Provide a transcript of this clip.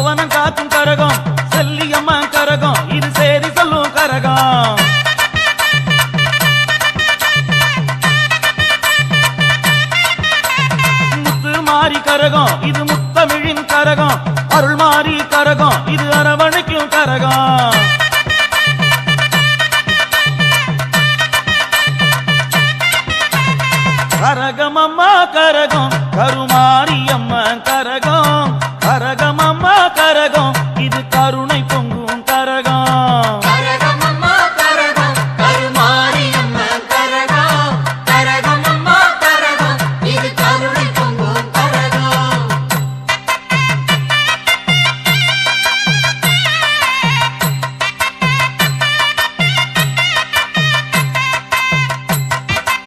புவனம் காக்கும் கரகம் செல்லியம்மா கரகம் இது சேரி சொல்லும் கரகம் முத்து மாறி கரகம் இது முத்தமிழின் கரகம் அருள் மாறி கரகம் இது அரவணைக்கும் கரகம் கரகம் அம்மா கரகம் கருமாரி அம்மா கரகம்